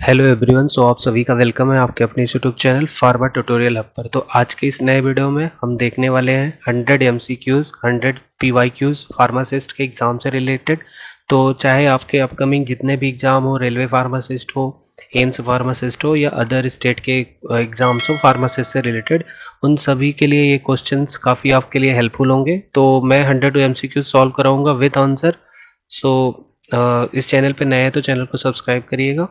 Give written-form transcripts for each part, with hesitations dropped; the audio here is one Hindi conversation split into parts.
Hello everyone. आप सभी का वेलकम है आपके अपने YouTube channel pharma tutorial hub पर। तो आज के इस नए वीडियो में हम देखने वाले हैं 100 एमसीक्यूज 100 पीवाईक्यूज फार्मासिस्ट के एग्ज़ाम से रिलेटेड। तो चाहे आपके अपकमिंग जितने भी एग्ज़ाम हो, रेलवे फार्मासिस्ट हो, एम्स फार्मासिस्ट हो या अदर स्टेट के एग्ज़ाम्स हो फार्मासिस्ट से रिलेटेड, उन सभी के लिए ये क्वेश्चंस काफ़ी आपके लिए हेल्पफुल होंगे। तो मैं 100 एमसीक्यूज सॉल्व कराऊँगा विद आंसर। सो इस चैनल पर नए हैं तो चैनल को सब्सक्राइब करिएगा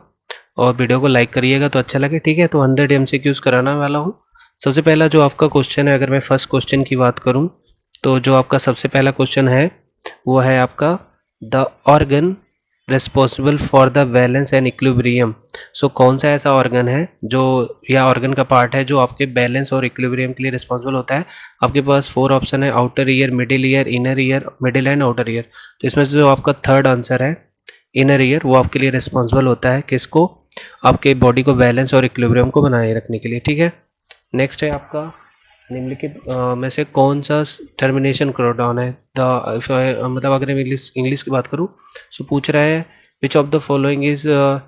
और वीडियो को लाइक करिएगा तो अच्छा लगे। ठीक है, तो 100 एमसीक्यूज कराने वाला हूँ। सबसे पहला जो आपका क्वेश्चन है, अगर मैं फर्स्ट क्वेश्चन की बात करूँ तो जो आपका सबसे पहला क्वेश्चन है वो है आपका the organ responsible for the balance and equilibrium. So कौन सा ऐसा ऑर्गन है जो या ऑर्गन का पार्ट है जो आपके बैलेंस और इक्विलिब्रियम के लिए रिस्पॉन्सिबल होता है। आपके पास 4 ऑप्शन है, outer ear, middle ear, inner ear, middle and outer ear. तो इसमें से जो आपका थर्ड आंसर है इनर ईयर, वो आपके लिए रिस्पॉन्सिबल होता है किसको? आपके बॉडी को बैलेंस और इक्विलिब्रियम को बनाए रखने के लिए। ठीक है, नेक्स्ट है आपका निम्नलिखित में से कौन सा टर्मिनेशन कोडॉन है? मतलब अगर मैं इंग्लिश की बात करूँ तो पूछ रहा है which of the following is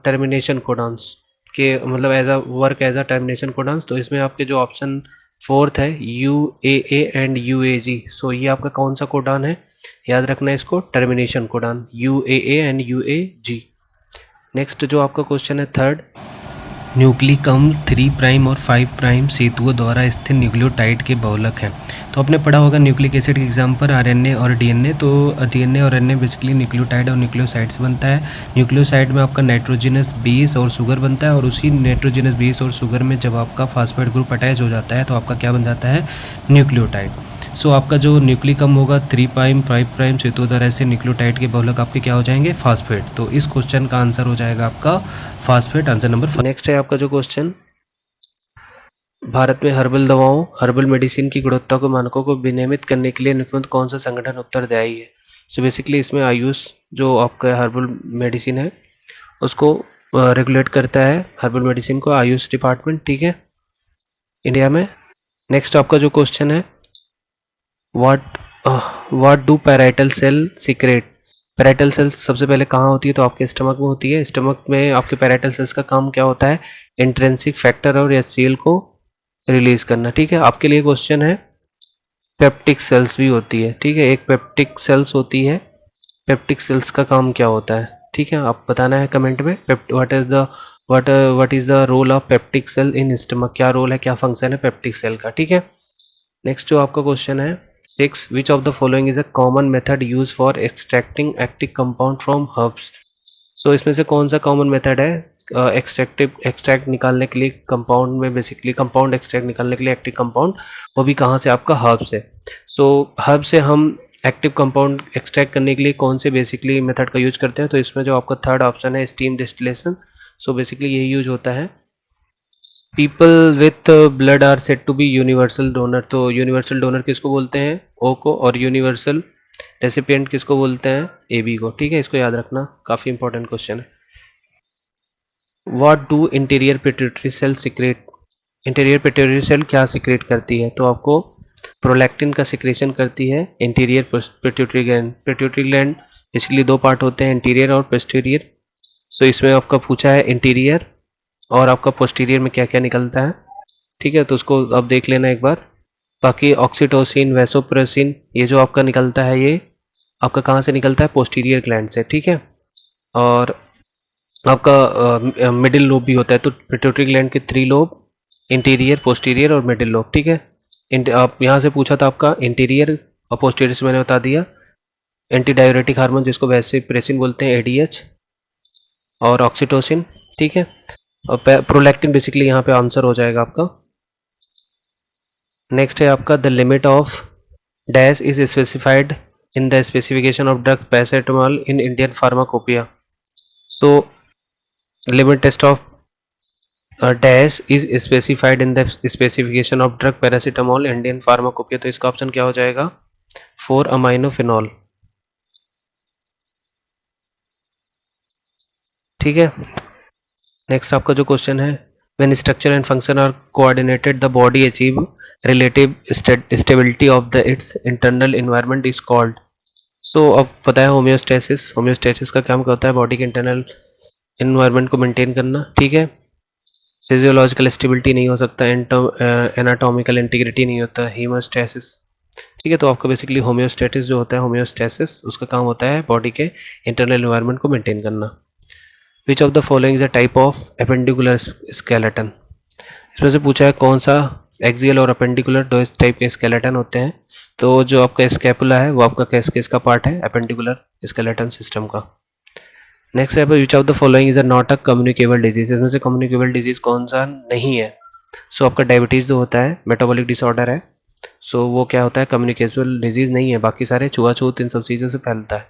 termination codons के, मतलब as a work as a termination codons. तो इसमें आपके जो ऑप्शन फोर्थ है UAA एंड UAG। सो ये आपका कौन सा कोडॉन है? याद रखना है इसको, termination codon UAA and UAG। Next जो आपका क्वेश्चन है थर्ड, न्यूक्लिकम 3 प्राइम और 5 प्राइम सेतुओं द्वारा स्थिर न्यूक्लियोटाइड के बहुलक हैं। तो आपने पढ़ा होगा न्यूक्लिक एसिड के एग्जाम पर RNA और DNA। तो DNA और RNA बेसिकली न्यूक्लियोटाइड और न्यूक्लियोसाइड से बनता है। न्यूक्लियोसाइड में आपका नाइट्रोजनस बेस और शुगर बनता है, और उसी नाइट्रोजनस बेस और शुगर में जब आपका फास्फेट ग्रुप अटैच हो जाता है तो आपका क्या बन जाता है? न्यूक्लियोटाइड। सो आपका जो न्यूक्लिकम होगा 3 प्राइम 5 प्राइम सेतुओं द्वारा ऐसे न्यूक्लियोटाइड के बहुलक आपके क्या हो जाएंगे? फास्फेट। तो इस क्वेश्चन का आंसर हो जाएगा आपका फास्फेट, आंसर नंबर 5। नेक्स्ट है आपका जो क्वेश्चन, भारत में हर्बल दवाओं हर्बल मेडिसिन की गुणवत्ता को मानकों को विनियमित करने के लिए निम्नलिखित कौन सा संगठन उत्तरदायी है? सो बेसिकली इसमें आयुष जो आपका हर्बल मेडिसिन है उसको रेगुलेट करता है, हर्बल मेडिसिन को आयुष डिपार्टमेंट। ठीक है, इंडिया में। नेक्स्ट आपका जो क्वेश्चन है, what do parietal cell secrete? Parietal cells सबसे पहले कहाँ होती है? तो आपके स्टमक में होती है। स्टमक में आपके पैराइटल सेल्स का काम क्या होता है? इंट्रिंसिक फैक्टर और HCl को रिलीज करना। ठीक है, आपके लिए क्वेश्चन है पेप्टिक सेल्स भी होती है। ठीक है, एक पेप्टिक सेल्स होती है, पेप्टिक सेल्स का काम क्या होता है? ठीक है, आप बताना है कमेंट में what is the role of peptic cell in stomach. क्या रोल है, क्या फंक्शन है पेप्टिक सेल का? ठीक है, नेक्स्ट जो आपका क्वेश्चन है 6, which of the following is a common method use for extracting active compound from herbs? So इसमें से कौन सा कॉमन मेथड है एक्सट्रैक्ट निकालने के लिए कंपाउंड में? बेसिकली कंपाउंड एक्सट्रैक्ट निकालने के लिए एक्टिव कंपाउंड, वो भी कहाँ से? आपका हर्ब से। सो हर्ब से हम एक्टिव कंपाउंड एक्सट्रैक्ट करने के लिए कौन से बेसिकली मेथड का यूज करते हैं? तो इसमें जो आपका थर्ड ऑप्शन है स्टीम डिस्टिलेशन। सो बेसिकली यही यूज होता है। People with blood are said to be universal donor. तो यूनिवर्सल डोनर किसको बोलते हैं? O को। और यूनिवर्सल रेसिपिएंट किसको बोलते हैं? AB को। ठीक है, इसको याद रखना, काफ़ी इंपॉर्टेंट क्वेश्चन है। What do interior pituitary cell secrete? Interior pituitary cell क्या सीक्रेट करती है? तो आपको प्रोलैक्टिन का सिक्रेशन करती है interior pituitary gland. Pituitary gland basically दो पार्ट होते हैं, इंटीरियर और पोस्टीरियर। सो इसमें आपका पूछा है इंटीरियर और आपका पोस्टीरियर में क्या क्या निकलता है। ठीक है, तो उसको अब देख लेना एक बार। बाकी ऑक्सीटोसिन, वैसोप्रेसिन, ये जो आपका निकलता है ये आपका कहाँ से निकलता है? पोस्टीरियर ग्लैंड से। ठीक है, और आपका मिडिल लोब भी होता है। तो पिट्यूटरी ग्लैंड के 3 लोब, इंटीरियर, पोस्टीरियर और मिडिल लोब। ठीक है, आप यहाँ से पूछा था आपका इंटीरियर और पोस्टीरियर से मैंने बता दिया। एंटी डाययूरेटिक हार्मोन जिसको वैसोप्रेसिन बोलते हैं, ADH और ऑक्सीटोसिन। ठीक है, और प्रोलैक्टिन बेसिकली यहाँ पे आंसर हो जाएगा आपका। नेक्स्ट है आपका the limit of dash is specified in the specification of drug paracetamol in Indian pharmacopoeia. So limit test of dash is specified in the specification of drug paracetamol Indian pharmacopoeia. तो इसका ऑप्शन क्या हो जाएगा? 4 अमाइनोफिनॉल। ठीक है, नेक्स्ट आपका जो क्वेश्चन है, when structure and function are coordinated the body achieve relative stability of the its internal environment is called। सो अब पता है होम्योस्टेसिस। होम्योस्टेसिस का काम क्या होता है? बॉडी के इंटरनल इन्वायरमेंट को मेंटेन करना, ठीक है। फिजियोलॉजिकल स्टेबिलिटी नहीं हो सकता, एनाटॉमिकल इंटीग्रिटी नहीं होता, हीमोस्टेसिस, ठीक है। तो आपका बेसिकली होम्योस्टेटिस जो होता है, होम्योस्टेसिस उसका काम होता है बॉडी के इंटरनल एनवायरनमेंट को मेंटेन करना। विच of the following is a type of appendicular skeleton, इसमें से पूछा है कौन सा एक्सियल और अपेंडिकुलर दो इस टाइप के स्केलेटन होते हैं। तो जो आपका स्कैपुला है वो आपका किसका पार्ट है, अपेंडिकुलर स्केलेटन सिस्टम का। नेक्स्ट है which of the following is a not a communicable disease, इसमें से कम्युनिकेबल डिजीज कौन सा नहीं है। सो आपका डायबिटीज जो होता है मेटाबॉलिक डिसऑर्डर है, सो वो क्या होता है, कम्युनिकेबल डिजीज नहीं है, बाकी सारे छुआछूत इन सब चीज़ों से फैलता है,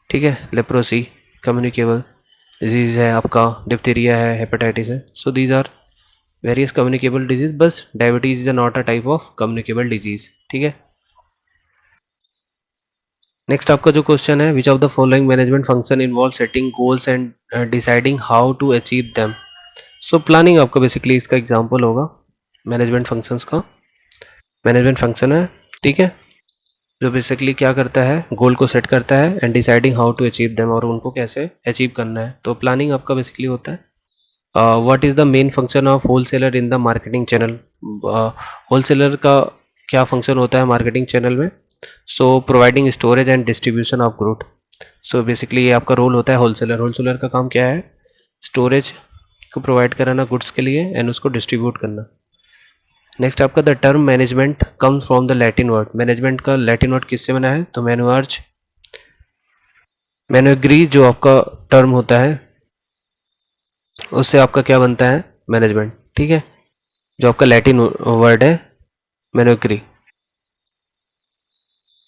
ठीक है। लेप्रोसी कम्युनिकेबल डिजीज है, आपका डिप्थीरिया है, हेपेटाइटिस है, so these are various communicable disease, बस diabetes is not a type of communicable disease, ठीक है। नेक्स्ट आपका जो क्वेश्चन है, which of the following management function involve setting goals and deciding how to achieve them. So planning आपका बेसिकली इसका एग्जाम्पल होगा मैनेजमेंट फंक्शंस का। मैनेजमेंट फंक्शन है, ठीक है, जो बेसिकली क्या करता है, गोल को सेट करता है and deciding how to achieve them, और उनको कैसे अचीव करना है। तो प्लानिंग आपका बेसिकली होता है what is the main function of wholesaler in the marketing channel. Wholesaler का क्या फंक्शन होता है मार्केटिंग चैनल में, so providing storage and distribution of good. So basically ये आपका रोल होता है होलसेलर। होलसेलर का काम क्या है, स्टोरेज को प्रोवाइड कराना गुड्स के लिए एंड उसको डिस्ट्रीब्यूट करना। नेक्स्ट आपका the term management comes from the Latin word, management का लैटिन वर्ड किससे बना है, तो मैनुअर्ज मैनुअग्री जो आपका टर्म होता है उससे आपका क्या बनता है, मैनेजमेंट, ठीक है, जो आपका लैटिन वर्ड है मैनुअग्री।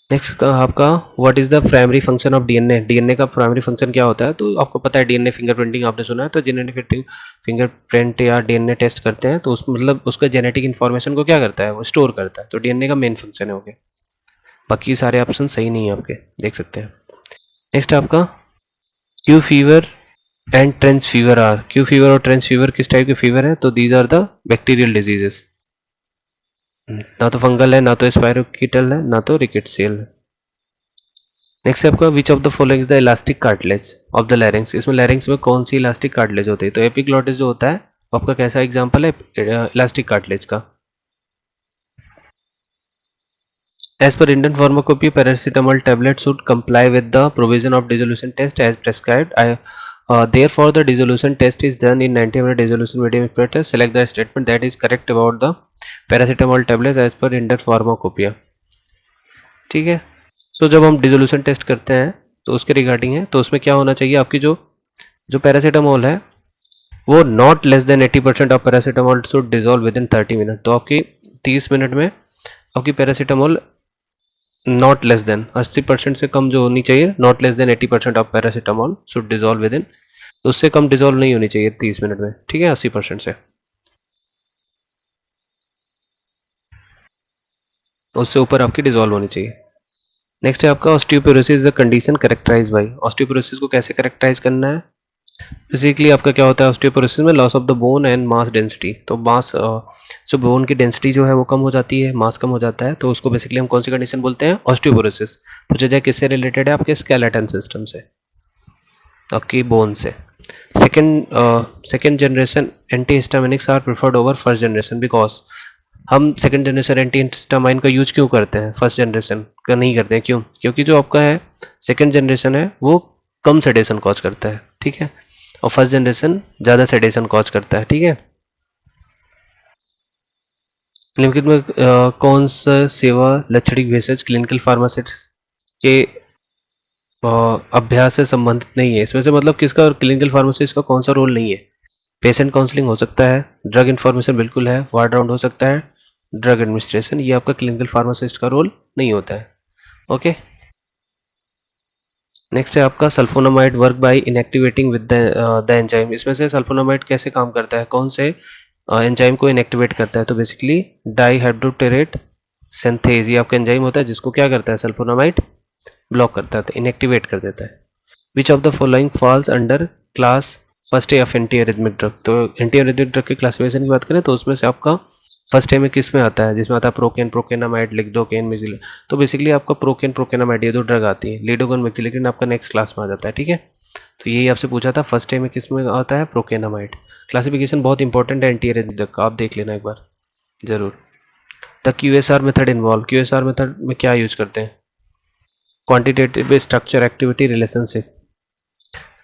नेक्स्ट का आपका what is the primary function of DNA, DNA का प्राइमरी फंक्शन क्या होता है, तो आपको पता है डीएनए फिंगरप्रिंटिंग आपने सुना है, तो जेनेटिक फिंगरप्रिंट या डीएनए टेस्ट करते हैं, तो उस मतलब उसका जेनेटिक इन्फॉर्मेशन को क्या करता है, वो स्टोर करता है, तो डीएनए का मेन फंक्शन है। हो गया, बाकी सारे ऑप्शन सही नहीं है आपके, देख सकते हैं। नेक्स्ट आपका Q fever and trench fever are, Q fever और ट्रेंच फीवर किस टाइप के फीवर है, तो these are the bacterial diseases, ना तो फंगल है, ना तो स्पायरोकीटल है, ना तो रिकेट्सियल है। नेक्स्ट आपका which of the following is the elastic cartilage of the larynx, इसमें लैरिंग्स में कौन सी इलास्टिक कार्टिलेज होती है, तो एपिग्लॉटिस जो होता है वो आपका कैसा एग्जांपल है इलास्टिक कार्टिलेज का। As per Indian pharmacopoeia, paracetamol tablet should comply with the provision of dissolution test as prescribed. Therefore, the dissolution test is done in 90-minute dissolution medium apparatus. Select the statement that is correct about the paracetamol tablets as per Indian pharmacopoeia. ठीक है, सो जब हम डिसोल्यूशन टेस्ट करते हैं तो उसके रिगार्डिंग है, तो उसमें क्या होना चाहिए, आपकी जो जो पैरासीटामोल है वो not less than 80% of paracetamol should dissolve with in 30 minute, तो आपकी 30 मिनट में आपकी पैरासीटामोल नॉट लेस देन 80% से कम जो होनी चाहिए, not less than 80% of paracetamol should dissolve with in, तो उससे कम डिजोल्व नहीं होनी चाहिए 30 मिनट में, ठीक है, 80% से, उससे ऊपर आपकी डिजोल्व होनी चाहिए। नेक्स्ट है आपका osteoporosis is the condition characterize by, osteoporosis को कैसे कैरेक्टराइज करना है, बेसिकली आपका क्या होता है ऑस्टियोपोरोसिस में, loss of the bone and mass density, तो मास जो बोन की डेंसिटी जो है वो कम हो जाती है, मास कम हो जाता है, तो उसको बेसिकली हम कौन सी कंडीशन बोलते हैं, ऑस्टियोपोरोसिस। पूछा जाए किससे रिलेटेड है, आपके स्केलेटन सिस्टम से, आपकी बोन से। Second generation anti histaminics are preferred over first generation because, हम सेकेंड जनरेशन एंटी हिस्टामाइन का यूज क्यों करते हैं, फर्स्ट जनरेशन का नहीं करते हैं, क्यों, क्योंकि जो आपका है सेकेंड जनरेशन है वो कम सेडेशन कॉज करता है, ठीक है, और फर्स्ट जनरेशन ज़्यादा सेडेशन कॉज करता है, ठीक है। निम्नलिखित में कौन सा सेवा लक्षणिक भेषज क्लिनिकल फार्मासिस्ट के अभ्यास से संबंधित नहीं है, इसमें से मतलब किसका और क्लिनिकल फार्मासिस्ट का कौन सा रोल नहीं है, पेशेंट काउंसलिंग हो सकता है, ड्रग इन्फॉर्मेशन बिल्कुल है, वार्ड राउंड हो सकता है, ड्रग एडमिनिस्ट्रेशन, ये आपका क्लिनिकल फार्मासिस्ट का रोल नहीं होता है, ओके। नेक्स्ट है आपका sulfonamide work by inactivating with the enzyme, इसमें से सल्फोनामाइड कैसे काम करता है, कौन से एंजाइम को इनएक्टिवेट करता है, तो बेसिकली डाइहाइड्रोटेरेट सिंथेज, ये आपका एंजाइम होता है जिसको क्या करता है, सल्फोनामाइड ब्लॉक करता है, तो इनएक्टिवेट कर देता है। Which of the following falls under class first A of anti arrhythmic drug, तो एंटी एरिथमिक ड्रग के क्लासिफिकेशन की बात करें तो उसमें से आपका फर्स्ट ए में किस में आता है, जिसमें आता है प्रोकेन, प्रोकेनामाइड, लिग्डोकेन, मिजिल, तो बेसिकली आपका प्रोकेन, प्रोकेनामाइड ये दो ड्रग आती है, लिडोकेन, मिथिलेकिन आपका नेक्स्ट क्लास में आ जाता है, ठीक है। तो यही आपसे पूछा था फर्स्ट टाइम में किस में आता है, प्रोकेनामाइड। क्लासिफिकेशन बहुत इंपॉर्टेंट है एंटी एरेजिक का, आप देख लेना एक बार जरूर। The QSR method involve, QSR method में क्या यूज करते हैं, क्वांटिटेटिव स्ट्रक्चर एक्टिविटी रिलेशनशिप।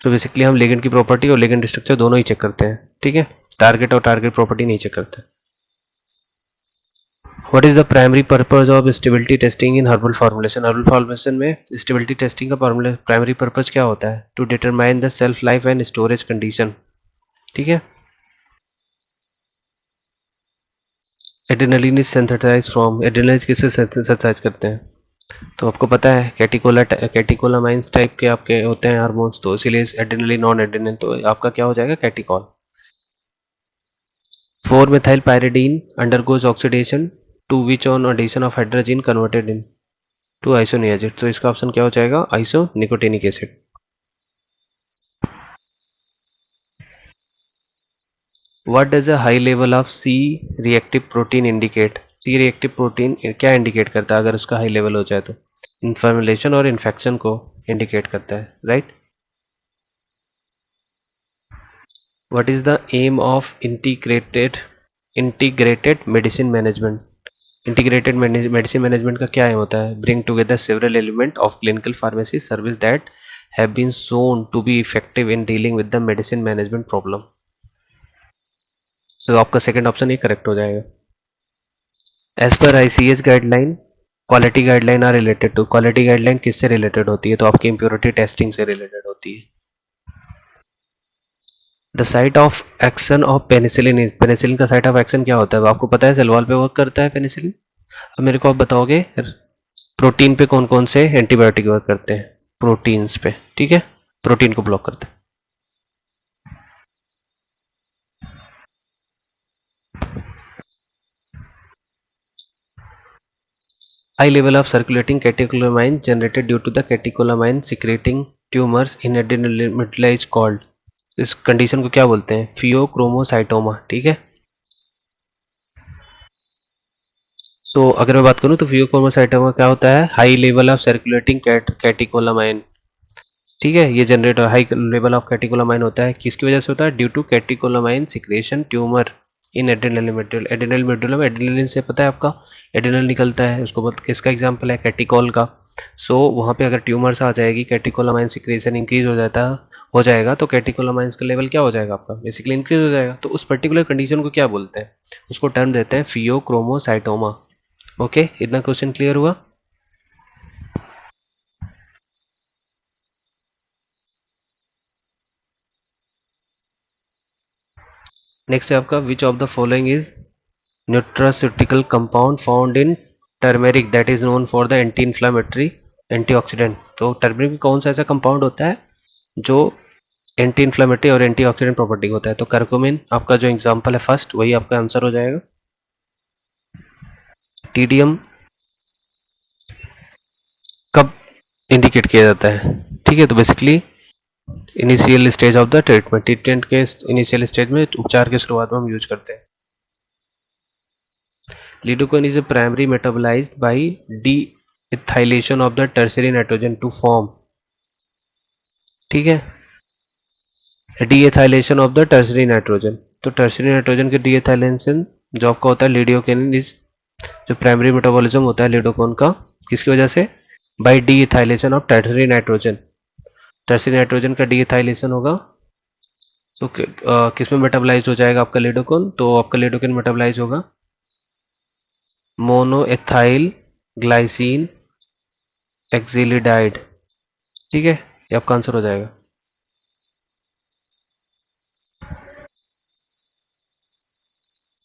तो बेसिकली हम लिगेंड की प्रॉपर्टी और लिगेंड स्ट्रक्चर दोनों ही चेक करते हैं, ठीक है, टारगेट और टारगेट प्रॉपर्टी नहीं चेक करते। What is the primary purpose of stability testing in herbal formulation, herbal formulation में स्टेबिलिटी टेस्टिंग का प्राइमरी पर्पज क्या होता है, to determine the shelf life and storage condition, ठीक है। Adrenaline is synthesise from, adrenaline किससे सिंथेसाइज करते हैं, तो आपको पता है कैटिकोलामाइंस टाइप के आपके होते हैं हार्मोन्स, तो इसीलिए एड्रेनलिन नॉन एड्रेनलिन, तो आपका क्या हो जाएगा, कैटिकॉल। 4 methyl pyridine undergoes oxidation to which on addition of hydrogen converted in to isoniazid, तो इसका ऑप्शन क्या हो जाएगा, isonicotinic acid. What does a high level of C reactive protein indicate, C reactive protein क्या इंडिकेट करता है अगर उसका हाई लेवल हो जाए, तो इन्फ्लेमेशन और इन्फेक्शन को इंडिकेट करता है, right. What is the aim of integrated medicine management, integrated medicine management का क्या एम होता है, bring together several element of clinical pharmacy service that have been shown to be effective in dealing with the medicine management problem. So आपका सेकंड ऑप्शन ये करेक्ट हो जाएगा। As per ICH guideline quality guideline are related to, quality guideline किससे रिलेटेड होती है, तो आपकी इम्प्योरिटी टेस्टिंग से रिलेटेड होती है। The site of action of penicillin is, penicillin का साइट ऑफ एक्शन क्या होता है, आपको पता है, सेल वॉल पे वर्क करता है पेनिसिलिन। अब मेरे को आप बताओगे प्रोटीन पे कौन कौन से एंटीबायोटिक वर्क करते हैं, प्रोटीन्स पे, ठीक है, प्रोटीन को ब्लॉक करते हैं। High level of circulating catecholamine generated due to the catecholamine secreting tumors in adrenal is called, इस कंडीशन को क्या बोलते हैं, फियोक्रोमोसाइटोमा, ठीक है। सो अगर मैं बात करूं तो फियोक्रोमोसाइटोमा क्या होता है, high level of circulating catecholamine, ठीक है, ये generate high level of catecholamine होता है, किसकी वजह से होता है, due to catecholamine secretion tumour in adrenal medulla, adrenal medulla में एड्रेनलिन से पता है आपका एड्रेनल निकलता है, उसको किसका एग्जांपल है, कैटिकॉल का। सो वहाँ पे अगर ट्यूमर्स आ जाएगी, कैटिकोलामाइन सिक्रेशन इंक्रीज हो जाएगा, तो कैटिकोलामाइंस का लेवल क्या हो जाएगा आपका, बेसिकली इंक्रीज हो जाएगा, तो उस पर्टिकुलर कंडीशन को क्या बोलते हैं, उसको टर्म देते हैं फियोक्रोमोसाइटोमा। ओके, इतना क्वेश्चन क्लियर हुआ। नेक्स्ट है आपका which of the following is nutraceutical compound found in turmeric that is known for the anti inflammatory antioxidant, तो टर्मेरिक में कौन सा ऐसा कंपाउंड होता है जो एंटी इन्फ्लामेटरी और एंटीऑक्सीडेंट प्रॉपर्टी होता है, तो कर्कुमिन आपका जो एग्जांपल है फर्स्ट, वही आपका आंसर हो जाएगा। टीडीएम कब इंडिकेट किया जाता है, ठीक है, तो basically initial stage of the treatment के इनिशियल स्टेज में, उपचार के शुरुआत में हम यूज करते हैं। Lidocaine is primary metabolised by deethylation of the tertiary nitrogen to form, ठीक है, deethylation of the tertiary nitrogen, तो टर्शियरी नाइट्रोजन के डी एथाइलेशन जो आपका होता है लिडोकाइन इज, जो प्राइमरी मेटाबॉलिज्म होता है लिडोकाइन का, किसकी वजह से, by deethylation of tertiary nitrogen, tertiary nitrogen का डी एथाइलेशन होगा, तो किस में मेटाबोलाइज हो जाएगा आपका लिडोकाइन, तो आपका लिडोकाइन मेटाबोलाइज होगा मोनोएथाइल ग्लाइसिन एक्सिलिडाइड, ठीक है, ये आपका आंसर हो जाएगा।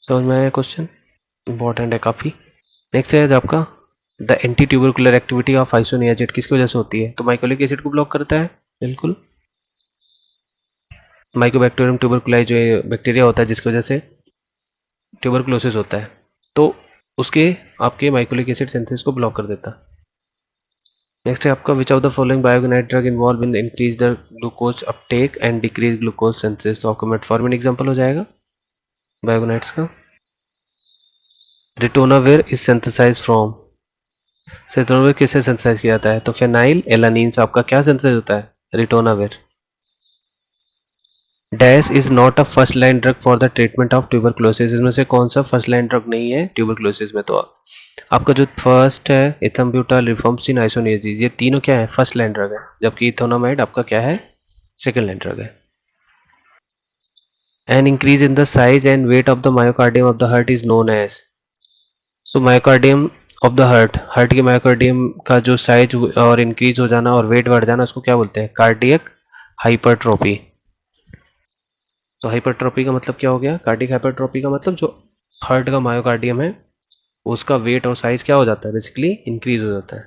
समझ में आया क्वेश्चन, इंपॉर्टेंट है काफी। नेक्स्ट है आपका the anti tubercular activity of isoniazid किसकी वजह से होती है, तो माइकोलिक एसिड को ब्लॉक करता है, बिल्कुल, माइकोबैक्टीरियम ट्यूबरकुलाई जो बैक्टीरिया होता है जिसकी वजह से ट्यूबरकुलोसिस होता है, तो उसके आपके माइकोलिक एसिड सिंथेसिस को ब्लॉक कर देता है। नेक्स्ट है आपका which of the following biguanide drug involve in increase the glucose uptake and decrease glucose synthesis, तो आपका मेटफॉर्मिन एग्जांपल हो जाएगा बायोगोनाइट्स का। Ritonavir is synthesise from, ritonavir किससे सिंथेसाइज किया जाता है, तो फेनाइल एलानिन से आपका क्या सिंथेसाइज होता है, ritonavir, dash is not a first line drug for the treatment of tuberculosis. इसमें से कौन सा फर्स्ट लाइन ड्रग नहीं है ट्यूबरक्लोसिस में? तो आपका जो फर्स्ट है इथम्ब्यूटाल, रिफॉर्मसिन, आइसोनियाजिड, ये तीनों क्या है? फर्स्ट लाइन ड्रग है, जबकि इथोनामाइड आपका क्या है? सेकंड लाइन ड्रग है। An increase in the size and weight of the myocardium of the heart is known as. So myocardium of the heart के मायोकार्डियम का जो साइज और इंक्रीज हो जाना और वेट बढ़ जाना, उसको क्या बोलते हैं? Cardiac hypertrophy. तो हाइपरट्रोफी का मतलब क्या हो गया? कार्डियक हाइपरट्रोफी का मतलब जो हार्ट का मायोकार्डियम है उसका वेट और साइज क्या हो जाता है? बेसिकली इंक्रीज हो जाता है।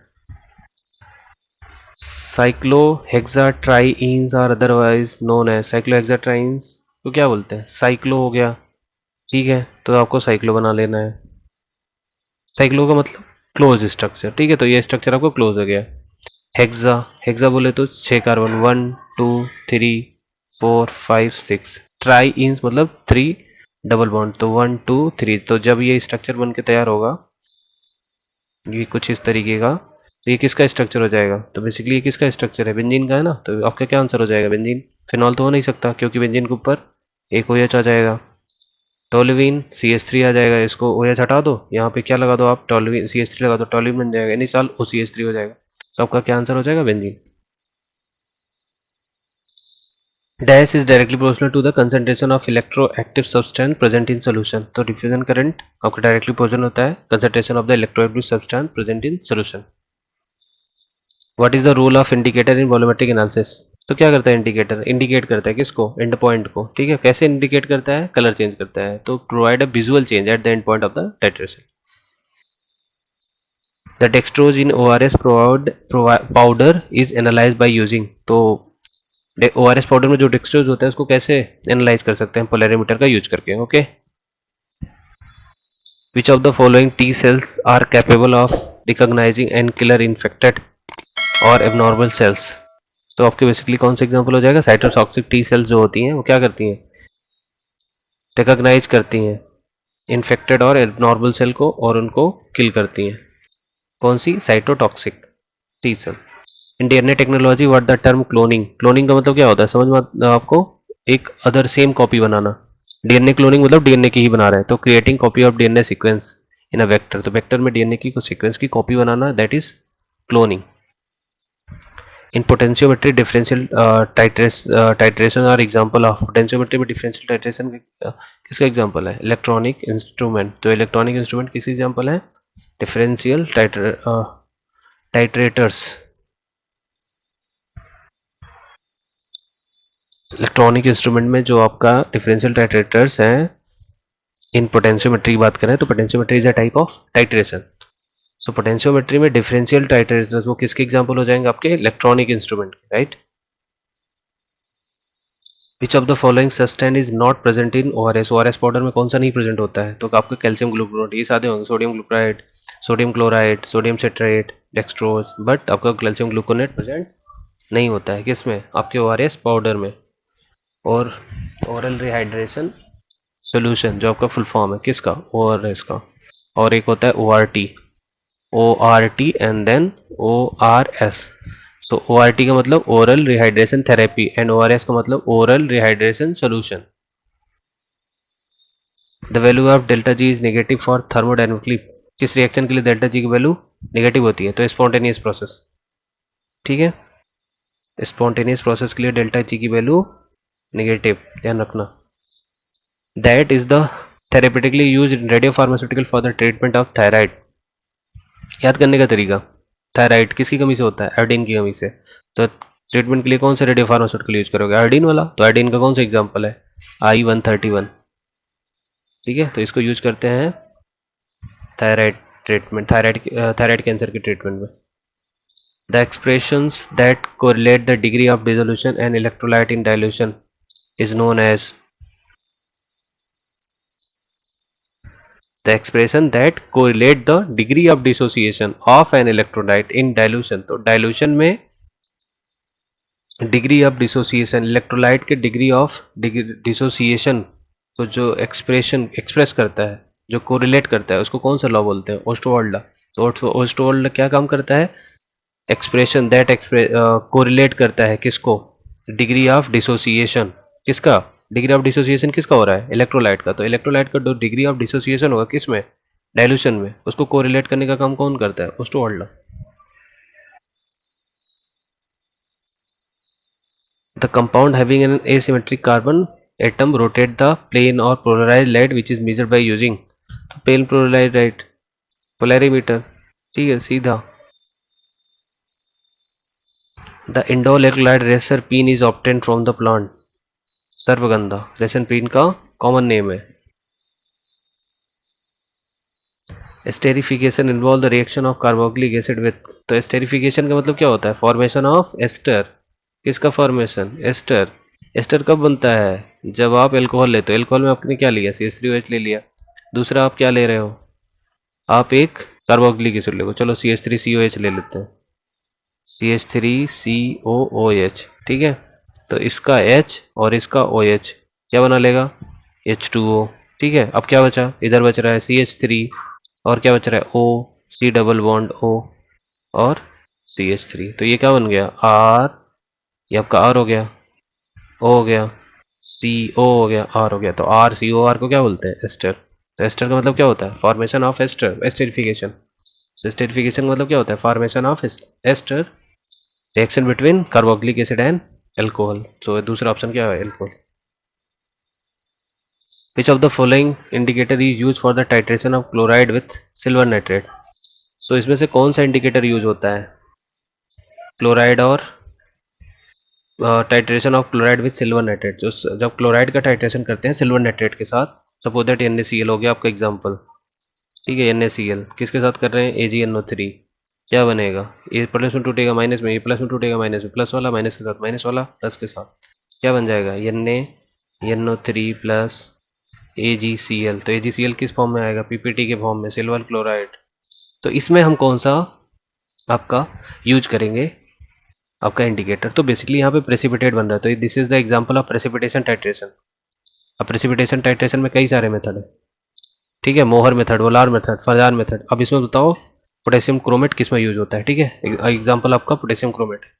साइक्लोहेक्साट्राइन्स आर अदरवाइज नोन एज। साइक्लोहेक्साट्राइन्स को क्या बोलते हैं? साइक्लो हो गया, ठीक है, तो आपको साइक्लो बना लेना है। साइक्लो का मतलब क्लोज स्ट्रक्चर, ठीक है, तो ये स्ट्रक्चर आपको क्लोज हो गया। हेक्सा, हेक्सा बोले तो 6 कार्बन, 1 2 3 4 5 6। ट्राई इंस मतलब 3 डबल बॉन्ड, तो 1 2 3। तो जब ये स्ट्रक्चर बन के तैयार होगा, ये कुछ इस तरीके का, तो ये किसका स्ट्रक्चर हो जाएगा? तो बेसिकली ये किसका स्ट्रक्चर है? बेंजीन का है ना। तो आपका क्या आंसर हो जाएगा? बेंजीन। फिनॉल तो हो नहीं सकता क्योंकि बेंजीन के ऊपर एक OH आ जाएगा। टोल्यूइन CH3 आ जाएगा, इसको OH हटा दो, यहाँ पे क्या लगा दो आप? टोल्यूइन CH3 लगा दो, टोल्यूइन बन जाएगा, यानी साल OCH3 हो जाएगा। तो आपका क्या आंसर हो जाएगा? Benzene. Dash is directly proportional to the concentration of electroactive substance present in solution. तो डिफ्यूजन करंट आपका डायरेक्टली प्रोपोर्शनल होता है concentration of the electroactive substance present in solution. What is the role of indicator in volumetric analysis? तो क्या करता है इंडिकेटर? इंडिकेट करता है किसको? एंड पॉइंट को, ठीक है। कैसे इंडिकेट करता है? कलर चेंज करता है, तो provide a visual change at the end point of the titration. The dextrose in ORS powder is analyze by using. तो ORS पाउडर में जो डेक्सट्रोज होता है उसको कैसे एनालाइज कर सकते हैं? पोलैरिमीटर का यूज करके, okay. Which of the following T cells are capable of recognizing and killer infected और एबनॉर्मल सेल्स? तो आपके बेसिकली कौन सा एग्जांपल हो जाएगा? साइटोटॉक्सिक T सेल्स जो होती हैं वो क्या करती हैं? रिकॉग्नाइज करती हैं इन्फेक्टेड और एबनॉर्मल सेल को और उनको किल करती हैं। कौन सी? Cytotoxic T cell. In DNA technology what the term cloning? Cloning का मतलब क्या होता है? समझ में आपको? एक अदर सेम कॉपी बनाना। डीएनए क्लोनिंग मतलब डीएनए की ही बना रहा है, तो creating copy of DNA sequence in a vector. तो वेक्टर में डीएनए की कुछ सीक्वेंस की कॉपी बनाना, that is cloning. In potentiometry differential titration are example of. Potentiometry में डिफरेंशियल टाइट्रेशन किसका एग्जांपल है? Electronic instrument. तो इलेक्ट्रॉनिक इंस्ट्रूमेंट किसका एग्जांपल है? डिफरेंशियल टाइट्रेटर्स। इलेक्ट्रॉनिक इंस्ट्रूमेंट में जो आपका डिफरेंशियल टाइट्रेटर्स हैं, इन पोटेंशियोमेट्री की बात करें तो potentiometry is a type of titration. So potentiometry में डिफरेंशियल टाइट्रेटर्स वो किसके एग्जांपल हो जाएंगे? आपके electronic instrument, right. Which of the following substance is not present in ORS? ORS powder में कौन सा नहीं प्रेजेंट होता है? तो आपका कैल्शियम ग्लूकोनेट, ये सारे होंगे, सोडियम ग्लूकोराइड, sodium chloride, sodium citrate, dextrose, but आपका कैल्शियम ग्लूकोनेट प्रेजेंट नहीं होता है किसमें? आपके ORS पाउडर में। और ओरल रिहाइड्रेशन सोल्यूशन जो आपका फुल फॉर्म है किसका? ORS का। और एक होता है ORT and then ORS। So ORT का मतलब oral rehydration therapy and ORS का मतलब oral rehydration solution. The value of delta G is negative for thermodynamically. किस रिएक्शन के लिए डेल्टा जी की वैल्यू नेगेटिव होती है? तो स्पॉन्टेनियस प्रोसेस, ठीक है। स्पॉन्टेनियस प्रोसेस के लिए डेल्टा जी की वैल्यू नेगेटिव, ध्यान रखना। That is the therapeutically use in radiopharmaceutical for the treatment of thyroid. याद करने का तरीका, थायराइड किसकी कमी से होता है? आयोडीन की कमी से। तो ट्रीटमेंट के लिए कौन सा रेडियो फार्मास्यूटिकल यूज करोगे? आयोडीन वाला। तो आयोडीन का कौन सा एग्जांपल है? I-131, ठीक है। तो इसको यूज करते हैं थायराइड ट्रीटमेंट, थायराइड कैंसर के ट्रीटमेंट में। The expressions that correlate the degree of dissolution and electrolyte in dilution is known as. The expression that correlate the degree of dissociation of an electrolyte in dilution। तो डाइल्यूशन में डिग्री ऑफ डिसोसिएशन, इलेक्ट्रोलाइट के डिग्री ऑफ डिसोसिएशन को जो एक्सप्रेस करता है, जो कोरिलेट करता है, उसको कौन सा लॉ बोलते हैं? ओस्टोवाल्ड लॉ। तो ओस्टोवाल्ड लॉ क्या काम करता है? एक्सप्रेशन दैट कोरिलेट करता है किसको? डिग्री ऑफ डिसोसिएशन किसका डिग्री ऑफ डिसोसिएशन किसका हो रहा है, इलेक्ट्रोलाइट का। तो इलेक्ट्रोलाइट का जो डिग्री ऑफ डिसोसिएशन होगा किस में, डाइल्यूशन में, उसको कोरिलेट करने का काम कौन करता है, Ostwald. The compound having an asymmetric carbon atom rotate the plane और polarised light which is measured by using, तो प्लेन पोलराइज्ड लाइट पोलैरीमीटर, ठीक है सीधा। The indole electrolyte reserpine is obtained from the plant, sarpagandha reserpine का कॉमन नेम है। Esterification involve the reaction of carboxylic acid with, तो एस्टेरिफिकेशन का मतलब क्या होता है, फॉर्मेशन ऑफ एस्टर। किसका फॉर्मेशन, एस्टर। एस्टर कब बनता है, जब आप एल्कोहल लेते हो। एल्कोहल में आपने क्या लिया, CH3OH ले लिया। दूसरा आप क्या ले रहे हो, आप एक कार्बोक्सिलिक एसिड ले लो। चलो CH3COH ले लेते हैं, CH3COOH, ठीक है। तो इसका H और इसका OH क्या बना लेगा, H2O, ठीक है। अब क्या बचा, इधर बच रहा है CH3 और क्या बच रहा है O, C double bond O और CH3, तो ये क्या बन गया R, ये आपका R हो गया, O हो गया, CO हो गया, R हो गया। तो RCOR को क्या बोलते हैं, एस्टर। तो एस्टर का मतलब क्या होता है, formation of ester, esterification. Esterification का मतलब क्या होता है, formation of ester, reaction between carboxylic acid and alcohol. तो दूसरा ऑप्शन क्या है, alcohol. Which of the following indicator is used for the titration of chloride with silver nitrate? So इसमें से कौन सा इंडिकेटर यूज होता है क्लोराइड और titration of chloride with silver nitrate. जो जब क्लोराइड का टाइट्रेशन करते हैं सिल्वर नाइट्रेट के साथ, सपोज दैट NaCl हो गया आपका एग्जांपल, ठीक है। NaCl किसके साथ कर रहे हैं, AgNO3, क्या बनेगा, ये प्लस में टूटेगा माइनस में, ये प्लस में टूटेगा माइनस में, प्लस वाला माइनस के साथ, माइनस वाला प्लस के साथ, क्या बन जाएगा, NaNO3 प्लस AgCl। तो AgCl किस फॉर्म में आएगा, PPT के फॉर्म में, सिल्वर क्लोराइड। तो इसमें हम कौन सा आपका यूज करेंगे, आपका इंडिकेटर। तो बेसिकली यहाँ पे प्रेसिपिटेट बन रहा है, तो this is the example of precipitation titration. अब प्रेसिपिटेशन टाइट्रेशन में कई सारे मेथड है, ठीक है। मोहर मेथड, वोलार मेथड, फरजान मेथड। अब इसमें बताओ पोटेशियम क्रोमेट किस में यूज होता है, ठीक है। एग्जांपल आपका पोटेशियम क्रोमेट है।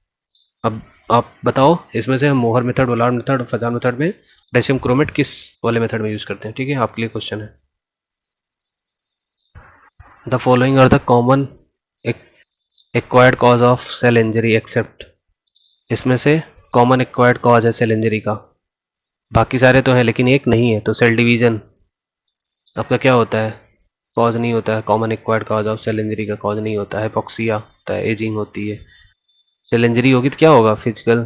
अब आप बताओ इसमें से हम मोहर मेथड, वोलार मेथड, फरजान मेथड में पोटेशियम क्रोमेट किस वाले मेथड में यूज करते हैं, ठीक है। आपके लिए क्वेश्चन है। The following are the common acquired cause of cell injury except, इसमें से कॉमन एक्वायर्ड कॉज है सेल इंजरी का, बाकी सारे तो हैं लेकिन एक नहीं है। तो सेल डिवीजन आपका क्या होता है, कॉज नहीं होता है। Common acquired cause of cell injury का कॉज नहीं होता है, हाइपोक्सिया होता है, एजिंग होती है। सेल इंजरी होगी तो क्या होगा, फिजिकल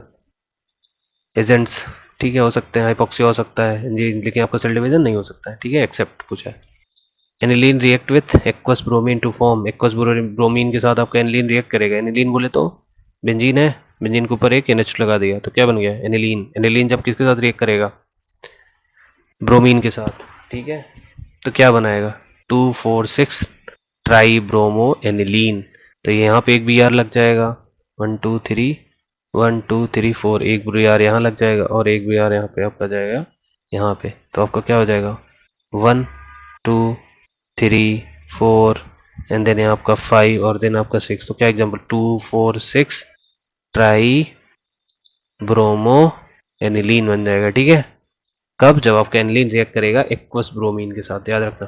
एजेंट्स, ठीक है, हो सकते हैं, हाइपोक्सिया हो सकता है जी, लेकिन आपका सेल डिवीजन नहीं हो सकता है, ठीक है। एक्सेप्ट पूछा है। Aniline react with aqueous bromine to form, aqueous bromine के साथ आपका एनिलीन रिएक्ट करेगा। एनिलीन बोले तो बेंजीन है, बेंजीन के ऊपर एक NH लगा दिया तो क्या बन गया, एनिलीन। एनिलीन जब किसके साथ रिएक्ट करेगा, ब्रोमीन के साथ, ठीक है। तो क्या बनाएगा, 2,4,6 ट्राई ब्रोमो एनिलीन। तो यहाँ पे एक BR लग जाएगा, 1 2 3 1 2 3 4, एक BR यहाँ लग जाएगा और एक BR यहाँ पे आपका जाएगा यहाँ पे। तो आपका क्या हो जाएगा, 1 2 3 4 एंड देन आपका 5 और देन आपका 6। तो क्या एग्जाम्पल, 2,4,6 ट्राई ब्रोमो एनिलीन बन जाएगा, ठीक है। कब, जब आपका एनिलीन रिएक्ट करेगा एक्वस ब्रोमीन के साथ, याद रखना।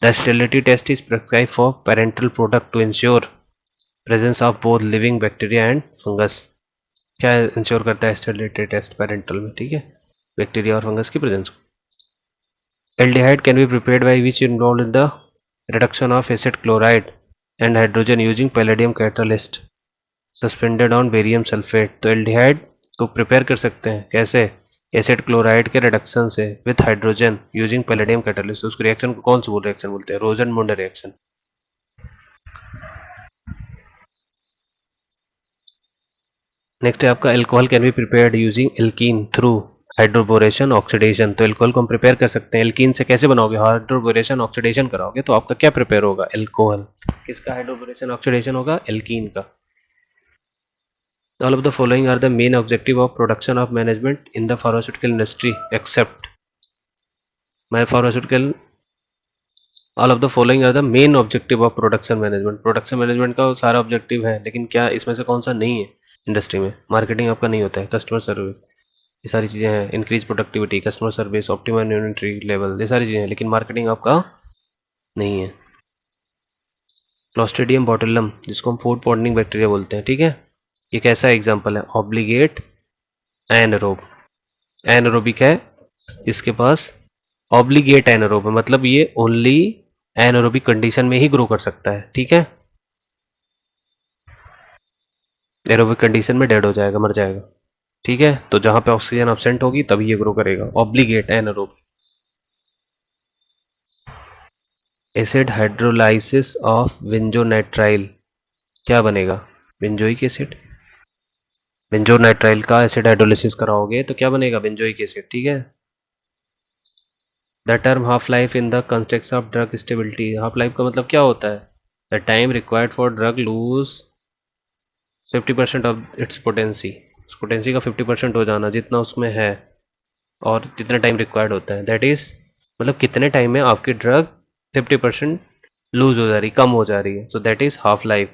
The sterility test is prescribe for parental product to ensure presence of both living bacteria and fungus. क्या इंश्योर करता है स्टेरिलिटी टेस्ट पेरेंटल में, ठीक है, बैक्टीरिया और फंगस की प्रेजेंस को। Aldehyde can be prepared by which involved in the reduction of acid chloride and hydrogen using palladium catalyst suspended on barium sulfate। तो एल्डिहाइड को प्रिपेयर कर सकते हैं कैसे, एसिड क्लोराइड के रिडक्शन से with hydrogen using palladium catalyst. उसको रिएक्शन को कौन सा रिएक्शन बोलते हैं, रोजन-मुंडे रिएक्शन। नेक्स्ट है आपका alcohol can be prepared using alkene through hydroboration oxidation. तो एल्कोहल को हम प्रिपेयर कर सकते हैं, एल्कीन से कैसे बनाओगे, हाइड्रोबोरेशन ऑक्सीडेशन कराओगे तो आपका क्या प्रिपेयर होगा, एल्कोहल। किसका हाइड्रोबोरेशन ऑक्सीडेशन होगा, एल्कीन का। All of the following are the main objective of production of management in the pharmaceutical industry except my pharmaceutical। All of the following are the main objective of production management। Production management का सारा ऑब्जेक्टिव है लेकिन क्या इसमें से कौन सा नहीं है, इंडस्ट्री में मार्केटिंग आपका नहीं होता है, कस्टमर सर्विस। ये सारी चीज़ें हैं, increase productivity, customer service, optimum inventory level, ये सारी चीज़ें हैं, लेकिन मार्केटिंग आपका नहीं है। क्लॉस्ट्रिडियम बोटुलम जिसको हम फूड पॉइजनिंग बैक्टीरिया बोलते हैं, ठीक है, ये कैसा एग्जाम्पल है, ऑब्लिगेट एनरोब, एनरोबिक है इसके पास, ऑब्लिगेट एनरोब है, मतलब ये ओनली एनरोबिक कंडीशन में ही ग्रो कर सकता है, ठीक है, एरोबिक कंडीशन में डेड हो जाएगा, मर जाएगा, ठीक है, तो जहां पे ऑक्सीजन एब्सेंट होगी तभी ये ग्रो करेगा, ऑब्लिगेट एनरोब। एसिड हाइड्रोलाइसिस ऑफ बेंजोनाइट्राइल, क्या बनेगा, बेंजोइक एसिड, बेंजोनाइट्राइल का एसिड हाइड्रोलाइसिस कराओगे तो क्या बनेगा, बेंजोइक एसिड, ठीक है। The term half life in the context of drug stability, half life का मतलब क्या होता है, the time required for drug lose 50% of its potency, उस पोटेंसी का 50% हो जाना जितना उसमें है, और जितना टाइम रिक्वायर्ड होता है, दैट इज मतलब कितने टाइम में आपकी ड्रग 50% लूज हो जा रही, कम हो जा रही है, so that is half life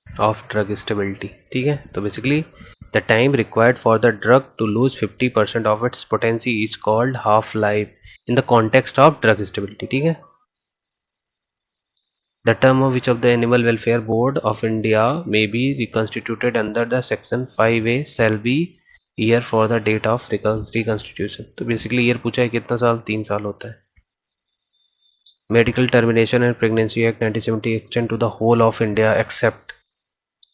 of drug stability, ठीक है। तो basically the time required for the drug to lose 50% of its potency is called half life in the context of drug stability, ठीक है। The term of which of the Animal Welfare Board of India may be reconstituted under the section 5A shall be year for the date of reconstitution. तो बेसिकली ईयर पूछा है कितना साल, 3 साल होता है। Medical termination and pregnancy act 1970 extend to the whole of India except,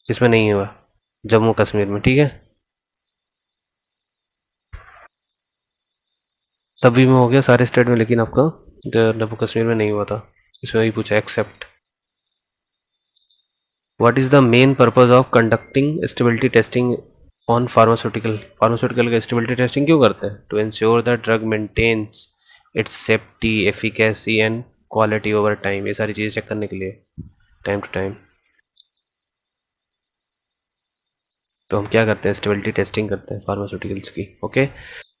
इसमें नहीं हुआ, जम्मू कश्मीर में, ठीक है, सभी में हो गया, सारे स्टेट में, लेकिन आपका जम्मू कश्मीर में नहीं हुआ था, इसमें भी पूछा accept. What is the main purpose of conducting stability testing on pharmaceutical? Pharmaceutical का stability testing क्यों करते हैं? To ensure the drug maintains its safety, efficacy and quality over time. ये सारी चीज़ें चेक करने के लिए टाइम टू टाइम। तो हम क्या करते हैं, स्टेबिलिटी टेस्टिंग करते हैं फार्मास्यूटिकल्स की, okay.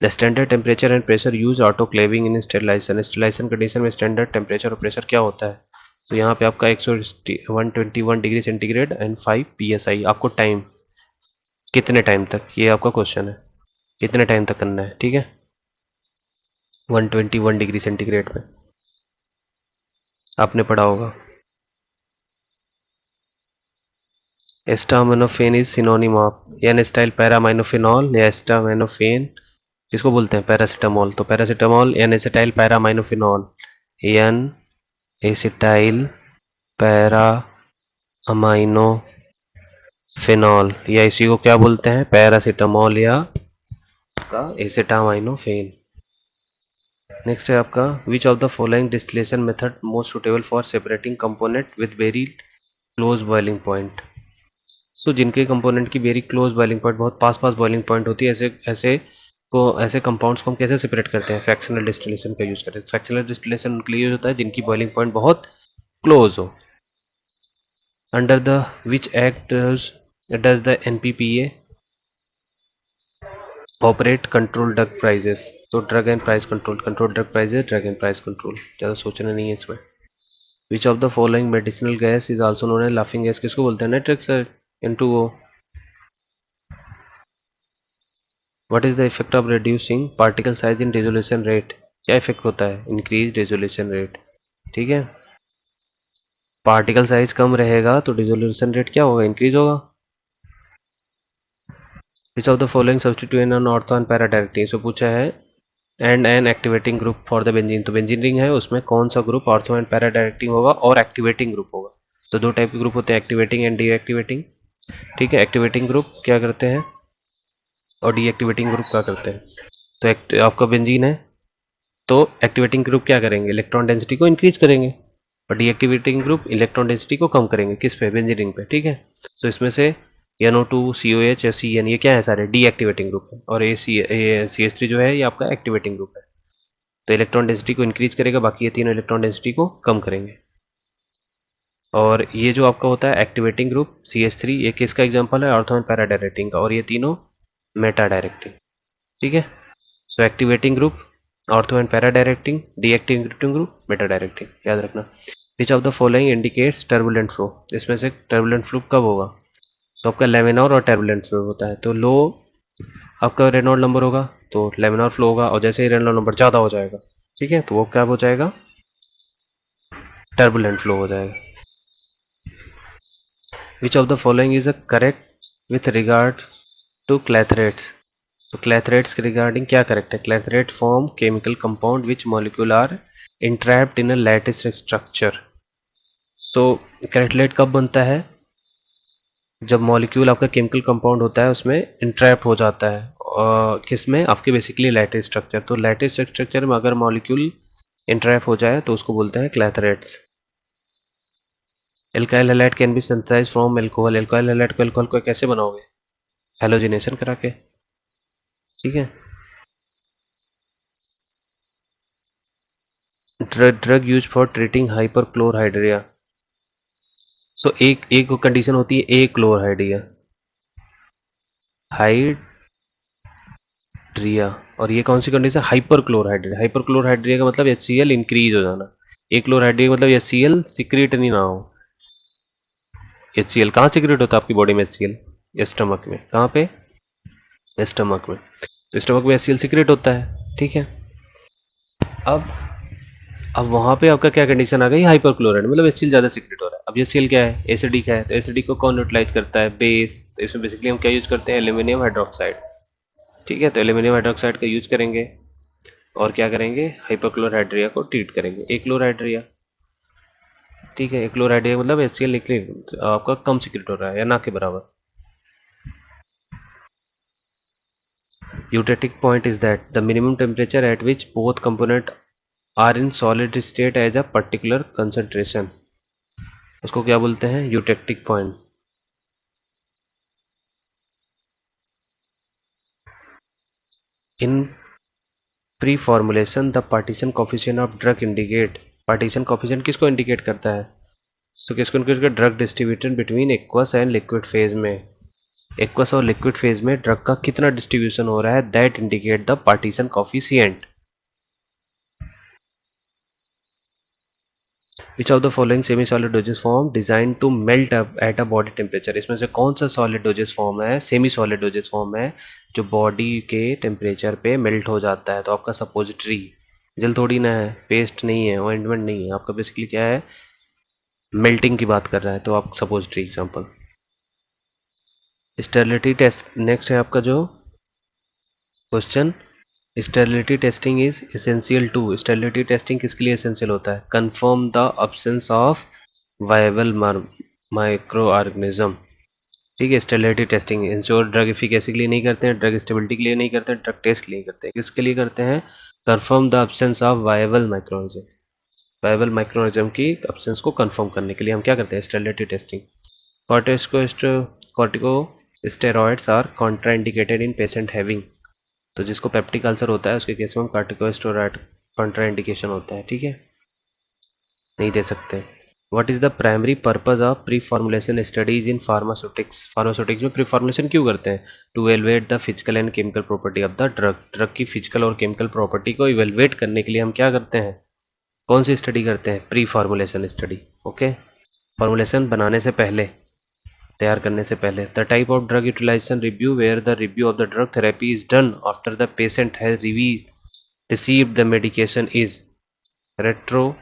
The standard temperature and pressure use autoclaving in sterilization, sterilization condition में स्टैंडर्ड टेम्परेचर और प्रेशर क्या होता है, तो यहाँ पे आपका 121 डिग्री सेंटीग्रेड एंड 5 psi, आपको टाइम कितने टाइम तक, ये आपका क्वेश्चन है, कितने टाइम तक करना है, ठीक है, 121 डिग्री सेंटीग्रेड पे आपने पढ़ा होगा। Acetaminophen is synonym of N acetyl paraaminophenol या एस्टामिनोफेन, किसको बोलते हैं, पैरासीटामोल, तो paracetamol N acetyl paraaminophenol, N acetyl para aminophenol, या इसी को क्या बोलते हैं, पैरासीटामोल या का एसिटामाइनोफेन। नेक्स्ट है आपका which of the following distillation method most suitable for separating component with very close boiling point, so जिनके कंपोनेंट की वेरी क्लोज बॉइलिंग पॉइंट, बहुत पास पास बॉइलिंग पॉइंट होती है, ऐसे कंपाउंड्स को हम कैसे सेपरेट करते हैं, फ्रैक्शनल डिस्टिलेशन का यूज करते हैं। फ्रैक्शनल डिस्टिलेशन उनके लिए यूज होता है जिनकी बॉइलिंग पॉइंट बहुत क्लोज हो। Under the which act does the NPPA operate control drug prices, तो drug and price control, control drug prices, drug and price control, ज़्यादा सोचना नहीं है इसमें। Which of the following medicinal gas is also known as laughing gas, किसको बोलते हैं, nitric N2O। What is the effect of reducing particle size in resolution rate, क्या इफेक्ट होता है, इंक्रीज रेजोल्यूशन रेट, ठीक है, पार्टिकल साइज कम रहेगा तो रेजोल्यूशन रेट क्या होगा, इंक्रीज होगा। Which of the following substituent on ortho and para directing, so पूछा है and an activating group for the benzene, तो बेंजीन रिंग है उसमें कौन सा group ortho and para directing होगा और एक्टिवेटिंग ग्रुप होगा, तो दो टाइप के ग्रुप होते हैं, एक्टिवेटिंग एंड डीएक्टिवेटिंग, ठीक है। एक्टिवेटिंग ग्रुप क्या करते हैं और डीएक्टिवेटिंग ग्रुप क्या करते हैं, तो आपका बेंजीन है तो एक्टिवेटिंग ग्रुप क्या करेंगे, इलेक्ट्रॉन डेंसिटी को इंक्रीज करेंगे, और डीएक्टिवेटिंग ग्रुप इलेक्ट्रॉन डेंसिटी को कम करेंगे, किस पे, बेंजीन रिंग पे, ठीक है। सो इसमें से NO2 COH या CN ये क्या है, सारे डीएक्टिवेटिंग ग्रुप है, और CH3 जो है ये आपका एक्टिवेटिंग ग्रुप है, तो इलेक्ट्रॉन डेंसिटी को इंक्रीज करेगा, बाकी ये तीनों इलेक्ट्रॉन डेंसिटी को कम करेंगे। और ये जो आपका होता है एक्टिवेटिंग ग्रुप CH3, ये किसका एग्जांपल है, ऑर्थो एंड पैरा डायरेक्टिंग का, और ये तीनों मेटा डायरेक्टिंग, ठीक है। So activating group ortho and para directing, deactivating group meta directing, याद रखना। Which of the following indicates turbulent flow, इसमें से टर्बुलेंट फ्लो कब होगा, सो आपका लेमिनार और टर्बुलेंट फ्लो होता है। तो लो आपका रेनॉल्ड नंबर होगा तो लेमिनार फ्लो होगा, और जैसे ही रेनॉल्ड नंबर ज़्यादा हो जाएगा, ठीक है, तो वो क्या हो जाएगा, टर्बुलेंट फ्लो हो जाएगा। Which of the following is a correct with regard to clathrates. तो क्लैथरेट्स के रिगार्डिंग क्या करेक्ट है? Clathrate form chemical compound which molecule are entrapped in a lattice structure. So clathrate कब बनता है? जब मॉलिक्यूल आपका केमिकल कंपाउंड होता है उसमें इंट्रैप हो जाता है, और किसमें? आपके बेसिकली लैटिस स्ट्रक्चर। तो लैटिस स्ट्रक्चर में अगर मॉलिक्यूल इंट्रैप हो जाए तो उसको बोलते हैं clathrates. Alkyl halide can be synthesised from alcohol. Alkyl halide को एल्कोहल को कैसे बनाओगे? हैलोजिनेशन करा के, ठीक है। Drug use for treating hyperchlorhydria. So एक कंडीशन होती है ए क्लोरहाइड्रिया, हाइड्रिया, और ये कौन सी कंडीशन? हाइपरक्लोरहाइड्रिया। हाइपरक्लोरहाइड्रिया का मतलब HCl इंक्रीज हो जाना। ए क्लोरहाइड्रिया का मतलब HCl सिक्रेट नहीं ना हो। HCl कहाँ सिक्रेट होता है आपकी बॉडी में? HCl स्टमक में। कहाँ पे? स्टमक में। तो स्टमक में HCl सिक्रेट होता है, ठीक है। अब अब वहाँ पे आपका क्या कंडीशन आ गई? हाइपरक्लोराइड, मतलब HCl ज़्यादा सिक्रेट हो रहा है। अब HCl क्या है? एसिडिक है, तो एसिडिक को कौन यूटिलाइज करता है? बेस। तो इसमें बेसिकली हम क्या यूज करते हैं? एल्यूमिनियम हाइड्रोक्साइड, ठीक है। तो एल्यूमिनियम हाइड्रोक्साइड का यूज करेंगे और क्या करेंगे? हाइपरक्लोरहाइड्रिया को ट्रीट करेंगे। एक क्लोरहाइड्रिया, ठीक है। एक क्लोरहाइड्रिया मतलब HCl निकले आपका कम सिक्रेट हो रहा है या ना के बराबर। Eutectic point is that the minimum temperature at which both component are in solid state as a particular concentration. उसको क्या बोलते हैं? Eutectic point. In preformulation the partition coefficient of drug indicate. Partition coefficient किसको इंडिकेट करता है? सो किसको इंडिकेट करता है? Drug distribution between aqueous and liquid phase में। एक्वस और लिक्विड फेज में ड्रग का कितना डिस्ट्रीब्यूशन हो रहा है, that indicate the partition coefficient. Which of the following semi solid dosage form design to melt at a body temperature. इसमें से कौन सा सॉलिड डोजेस फॉर्म है, सेमी सॉलिड डोजेस फॉर्म है, जो बॉडी के टेम्परेचर पे मेल्ट हो जाता है? तो आपका सपोजिटरी, जल थोड़ी ना है, पेस्ट नहीं है, ऑइंटमेंट नहीं है, आपका बेसिकली क्या है? मेल्टिंग की बात कर रहा है, तो आप suppository example. Sterility test next है आपका जो question. Sterility testing is essential to. Sterility testing किसके लिए एसेंशियल होता है? Confirm the absence of viable micro organism, ठीक है। Sterility testing ensure drug efficacy के लिए नहीं करते हैं, ड्रग स्टेबिलिटी के लिए नहीं करते हैं, ड्रग टेस्ट के लिए करते हैं। किसके लिए करते हैं? Confirm the absence of viable माइक्रोनिज्म। Viable माइक्रोनिज्म की अब्सेंस को कंफर्म करने के लिए हम क्या करते हैं? Sterility testing. Corticosteroids are contraindicated in patient having. तो जिसको पेप्टिक अल्सर होता है उसके केस में हम कॉर्टिकोस्टेरॉइड कॉन्ट्राइंडिकेशन होता है, ठीक है, नहीं दे सकते। What is the primary purpose of pre formulation studies in pharmaceutics. Pharmaceutics में प्री फॉर्मुलेशन क्यों करते हैं? To evaluate the physical and chemical property of the drug. Drug की फिजिकल और केमिकल प्रॉपर्टी को इवेलुएट करने के लिए हम क्या करते हैं? कौन सी स्टडी करते हैं? Preformulation study, okay. Formulation बनाने से पहले, तैयार करने से पहले। The type of drug utilisation review where the review of the drug therapy is done after the patient has received the medication is retrospective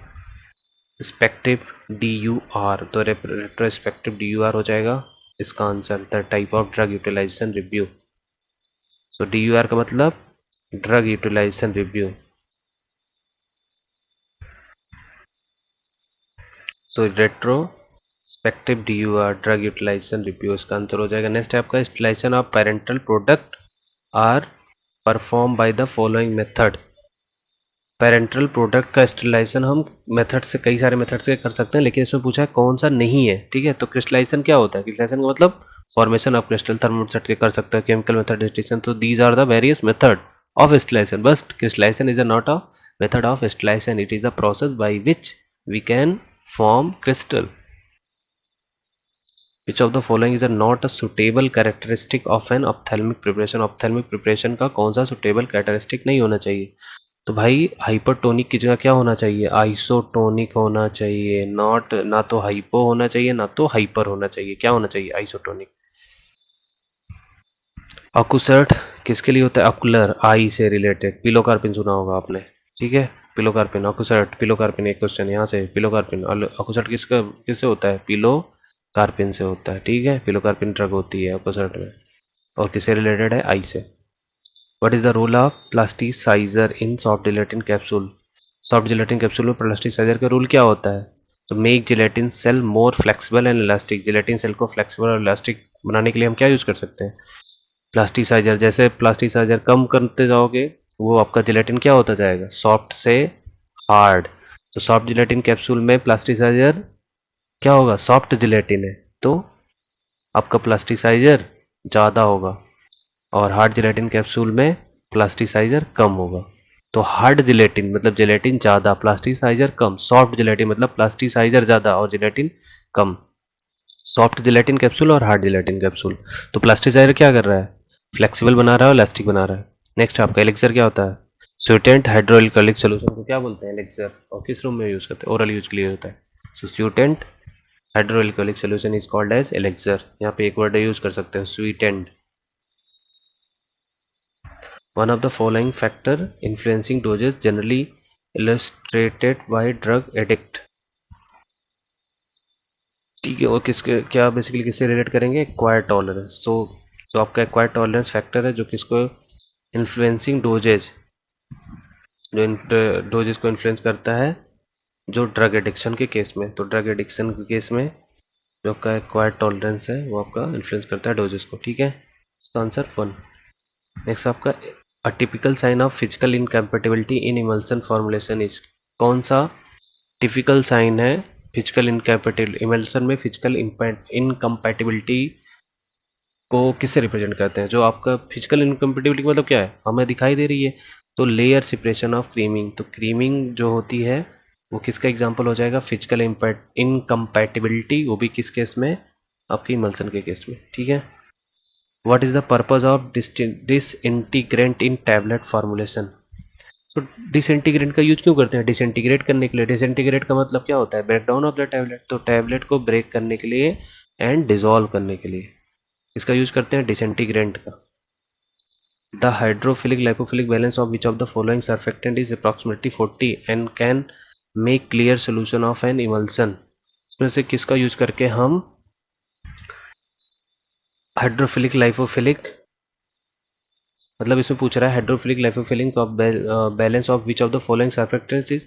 DUR। तो रेट्रोस्पेक्टिव DUR हो जाएगा इसका answer, the type of drug utilisation review. So DUR का मतलब drug utilisation review. So retrospective DUR drug utilisation review इसका आंसर हो जाएगा। नेक्स्ट है आपका sterilization of parental product are perform by the following method. Parental product का स्टेरिलाइजेशन हम मेथड से, कई सारे मेथड से कर सकते हैं, लेकिन इसमें पूछा है कौन सा नहीं है, ठीक है। तो क्रिस्टलाइजेशन क्या होता है? क्रिस्टलाइजेशन का मतलब फॉर्मेशन ऑफ क्रिस्टल, थर्मोसेट से कर सकते हैं, केमिकल मेथड डिस्टिलेशन। तो these are the various method of sterilisation, बस crystallisation is not a method of sterilisation, it is the process by which we can form crystal. Which of the following is not a suitable characteristic of an ophthalmic preparation। ophthalmic preparation का कौन सा suitable characteristic नहीं होना चाहिए? तो भाई हाइपरटोनिक की जगह क्या होना चाहिए? आइसोटोनिक होना चाहिए। नॉट, ना तो हाइपो होना चाहिए ना तो हाइपर होना चाहिए, क्या होना चाहिए? आइसोटोनिक। अकुसर्ट किसके लिए होता है? अकुलर, आई से रिलेटेड। पिलोकार्पिन सुना होगा आपने, ठीक है। Pilocarpine, Ocusert, pilocarpine. एक क्वेश्चन यहाँ से, पिलोकार्पिन। अकुसर्ट किससे होता है? पिलोकार्पिन से होता है, ठीक है। पिलोकार्पिन ड्रग होती है अकुसर्ट में, और किससे रिलेटेड है? आई से। What is the role of plasticizer in soft gelatin capsule? Soft gelatin capsule में प्लास्टिसाइजर का रोल क्या होता है? तो make gelatin shell more flexible and elastic. Gelatin shell को फ्लेक्सिबल और इलास्टिक बनाने के लिए हम क्या यूज कर सकते हैं? प्लास्टिसाइजर। जैसे प्लास्टिसाइजर कम करते जाओगे, वो आपका जिलेटिन क्या होता जाएगा? सॉफ्ट से हार्ड। तो सॉफ्ट जिलेटिन कैप्सूल में प्लास्टिसाइजर क्या होगा? सॉफ्ट जिलेटिन है, तो आपका प्लास्टिसाइजर ज़्यादा होगा, और हार्ड जिलेटिन कैप्सूल में प्लास्टिसाइजर कम होगा। तो हार्ड जिलेटिन मतलब जिलेटिन ज़्यादा, प्लास्टिसाइजर कम। सॉफ्ट जिलेटिन मतलब प्लास्टिसाइजर ज़्यादा और जिलेटिन कम। सॉफ्ट जिलेटिन कैप्सूल और हार्ड जिलेटिन कैप्सूल। तो प्लास्टिसाइजर क्या कर रहा है? फ्लेक्सिबल बना रहा है और इलास्टिक बना रहा है। नेक्स्ट आपका एलेक्सर क्या होता है? स्यूटेंट हाइड्रोअल्कोहलिक सोल्यूशन को क्या बोलते हैं? एलेक्सर। और किस रूम में यूज करते हैं? ओरल यूज के लिए होता है। So sweetened hydroalcoholic solution is called as elixir. यहाँ पे एक वर्ड यूज कर सकते हैं, sweetened. One of the following factor influencing doses generally illustrated by drug addict. ठीक है, और किसके क्या बेसिकली किससे रिलेट करेंगे? Acquire tolerance. सो जो आपका एक्वायर टॉलरेंस फैक्टर है, जो किसको इन्फ्लुएंसिंग डोजेज, जो डोजेज को इन्फ्लुएंस करता है, जो ड्रग एडिक्शन के केस में। तो ड्रग एडिक्शन के केस में जो आपका एक्वायर टॉलरेंस है, वो आपका इन्फ्लुएंस करता है डोजेज को, ठीक है। इसका आंसर 1। नेक्स्ट आपका a typical sign of physical incompatibility in emulsion formulation is. कौन सा टिपिकल साइन है फिजिकल इनकम्पैटिबिलिटी? इमल्सन में फिजिकल इनकम्पैटिबिलिटी को किससे रिप्रेजेंट करते हैं? जो आपका फिजिकल इनकम्पैटिबिलिटी मतलब क्या है? हमें दिखाई दे रही है, तो लेयर सेपरेशन ऑफ क्रीमिंग। तो क्रीमिंग जो होती है वो किसका एग्जांपल हो जाएगा? फिजिकल इनकम्पैटिबिलिटी, वो भी किस केस में? आपके इमल्सन के केस में, ठीक है। What is the purpose of disintegrant in tablet formulation? तो डिसइंटीग्रेट का यूज क्यों करते हैं? डिसइंटीग्रेट करने के लिए। डिसइंटीग्रेट का मतलब क्या होता है? Breakdown of the tablet. तो टैबलेट को ब्रेक करने के लिए एंड डिसॉल्व करने के लिए इसका यूज करते हैं, डिसइंटीग्रेंट का। The hydrophilic lipophilic balance of which of the following surfactant is approximately 40 and can make clear solution of an emulsion. इसमें से किसका यूज करके हम हाइड्रोफिलिक लाइपोफिलिक, मतलब इसमें पूछ रहा है hydrophilic lipophilic of balance of which of the following surfactants is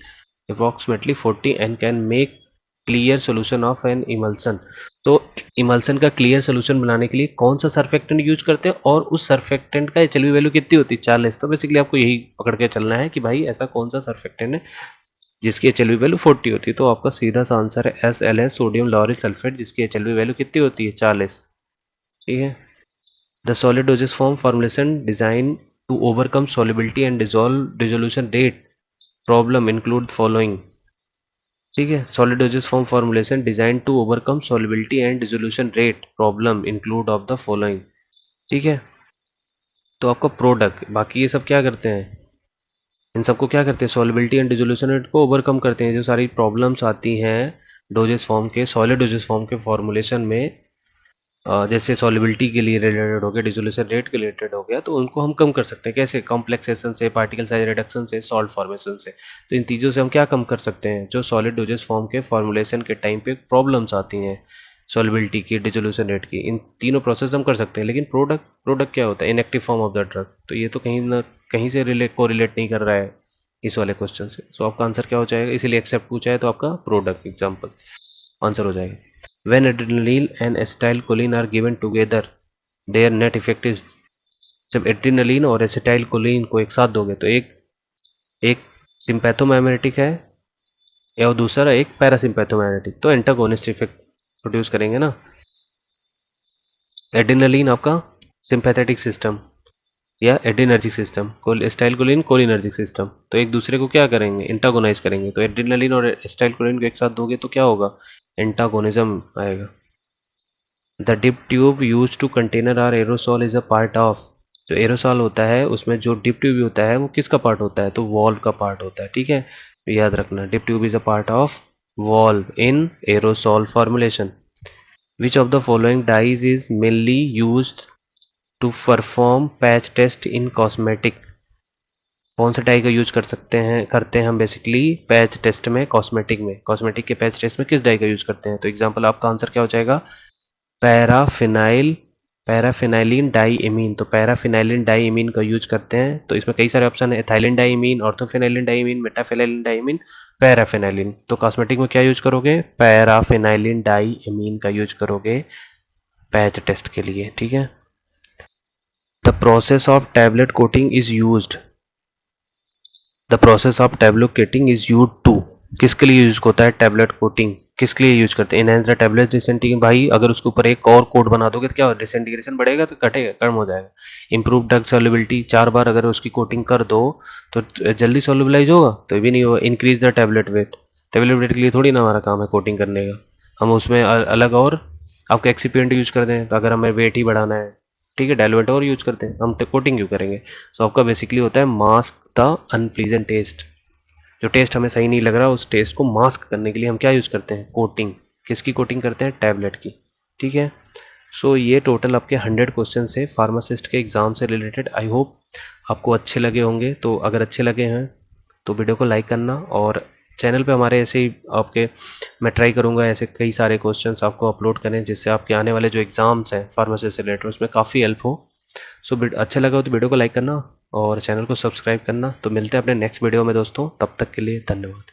approximately 40 and can make clear solution of an emulsion. तो इमल्सन का क्लियर सोल्यूशन बनाने के लिए कौन सा सर्फेक्टेंट यूज करते हैं, और उस सर्फेक्टेंट का एचएलवी वैल्यू कितनी होती है? 40। तो बेसिकली आपको यही पकड़ के चलना है कि भाई ऐसा कौन सा सर्फेक्टेंट है जिसकी एचएलवी वैल्यू 40 होती है। तो आपका सीधा सा आंसर है SLS, सोडियम लॉरिल सल्फेट, जिसकी एचएलवी वैल्यू कितनी होती है? 40, ठीक है। The solid dosage form formulation designed to overcome solubility and dissolution rate problem include following, ठीक है। solid dosage form formulation designed to overcome solubility and dissolution rate problem include of the following, ठीक है। तो आपका प्रोडक्ट, बाकी ये सब क्या करते हैं? इन सबको क्या करते हैं? सॉल्युबिलिटी एंड डिसोल्यूशन रेट को ओवरकम करते हैं। जो सारी प्रॉब्लम्स आती हैं डोजेस फॉर्म के, सॉलिड डोजेस फॉर्म के फॉर्मुलेशन में, जैसे सॉलिबिलिटी के लिए रिलेटेड हो गया, डिसोल्यूशन रेट के रिलेटेड हो गया, तो उनको हम कम कर सकते हैं। कैसे? कॉम्प्लेक्सेशन से, पार्टिकल साइज रिडक्शन से, सॉल्ट फॉर्मेशन से। तो इन चीज़ों से हम क्या कम कर सकते हैं? जो सॉलिड डोजेस फॉर्म के फॉर्मुलेशन के टाइम पे प्रॉब्लम्स आती हैं सॉलिबिलिटी की, डिसोल्यूशन रेट की, इन तीनों प्रोसेस हम कर सकते हैं। लेकिन प्रोडक्ट क्या होता है? Inactive form of the drug. तो ये तो कहीं ना कहीं से कोरिलेट नहीं कर रहा है इस वाले क्वेश्चन से। सो आपका आंसर क्या हो जाएगा? इसीलिए एक्सेप्ट पूछा है तो आपका प्रोडक्ट एग्जाम्पल आंसर हो जाएगा। When adrenaline and acetylcholine are given together, their net effect is। जब एड्रेनालिन और एसिटाइलकोलिन को एक साथ दोगे तो एक सिंपैथोमाइमेटिक है और दूसरा एक पैरासिम्पैथोमाइमेटिक, तो एंटागोनिस्ट इफेक्ट प्रोड्यूस करेंगे ना। एड्रेनालिन आपका सिंपैथेटिक सिस्टम या adrenergic system, acetylcholine cholinergic system, तो एक दूसरे को क्या करेंगे? एंटागोनाइज करेंगे। तो एड्रेनालिन और एसिटाइलकोलिन को एक साथ दोगे तो क्या होगा? एंटागोनिज्म आएगा। The dip tube use to container are aerosol is a part of. जो एरोसॉल होता है उसमें जो डिप ट्यूब होता है वो किसका पार्ट होता है? तो वॉल्व का पार्ट होता है, ठीक है। याद रखना, dip tube is a part of valve in aerosol formulation. Which of the following dyes is mainly used to perform patch test in cosmetic. कौन सा डाई का यूज करते हैं हम बेसिकली पैच टेस्ट में, कॉस्मेटिक के पैच टेस्ट में किस डाई का यूज करते हैं? तो एग्जांपल आपका आंसर क्या हो जाएगा? Paraphenylene diamine. तो पैराफिनाइलिन डाई इमीन का यूज करते हैं। तो इसमें कई सारे ऑप्शन है, ethylene diamine, orthophenylene diamine, metaphenylene diamine, paraphenylene. तो कॉस्मेटिक में क्या यूज करोगे? पैराफिनाइलिन डाई इमीन का यूज करोगे पैच टेस्ट के लिए, ठीक है। The process of tablet coating is used. The process of tablet coating is use to. किसके लिए यूज होता है टैबलेट कोटिंग? किसके लिए यूज करते हैं? Enhance the tablet disintegration. भाई अगर उसके ऊपर एक और कोट बना दोगे तो क्या डिसइंटीग्रेशन बढ़ेगा? तो घटेगा, कम हो जाएगा। इंप्रूव ड्रग सॉल्युबिलिटी, 4 बार अगर उसकी कोटिंग कर दो तो जल्दी सॉल्युबलाइज होगा? तो ये भी नहीं होगा। Increase the tablet weight. Tablet weight के लिए थोड़ी ना हमारा काम है कोटिंग करने का, हम उसमें अलग और आपका एक्सीपिएंट यूज करते हैं। तो अगर हमें वेट ही बढ़ाना है, ठीक है, डाइल्यूएंट और यूज करते हैं, हम कोटिंग क्यों करेंगे? सो आपका बेसिकली होता है मास्क द अनप्लीजेंट टेस्ट। जो टेस्ट हमें सही नहीं लग रहा उस टेस्ट को मास्क करने के लिए हम क्या यूज़ करते हैं? कोटिंग। किसकी कोटिंग करते हैं? टैबलेट की, ठीक है। सो ये टोटल आपके 100 क्वेश्चन है फार्मासिस्ट के एग्ज़ाम से रिलेटेड। आई होप आपको अच्छे लगे होंगे। तो अगर अच्छे लगे हैं तो वीडियो को लाइक करना, और चैनल पे हमारे ऐसे ही आपके मैं ट्राई करूँगा ऐसे कई सारे क्वेश्चंस आपको अपलोड करें, जिससे आपके आने वाले जो एग्ज़ाम्स हैं फार्मेसी से रिलेटेड उसमें काफ़ी हेल्प हो। सो अच्छा लगा हो तो वीडियो को लाइक करना और चैनल को सब्सक्राइब करना। तो मिलते हैं अपने नेक्स्ट वीडियो में दोस्तों, तब तक के लिए धन्यवाद।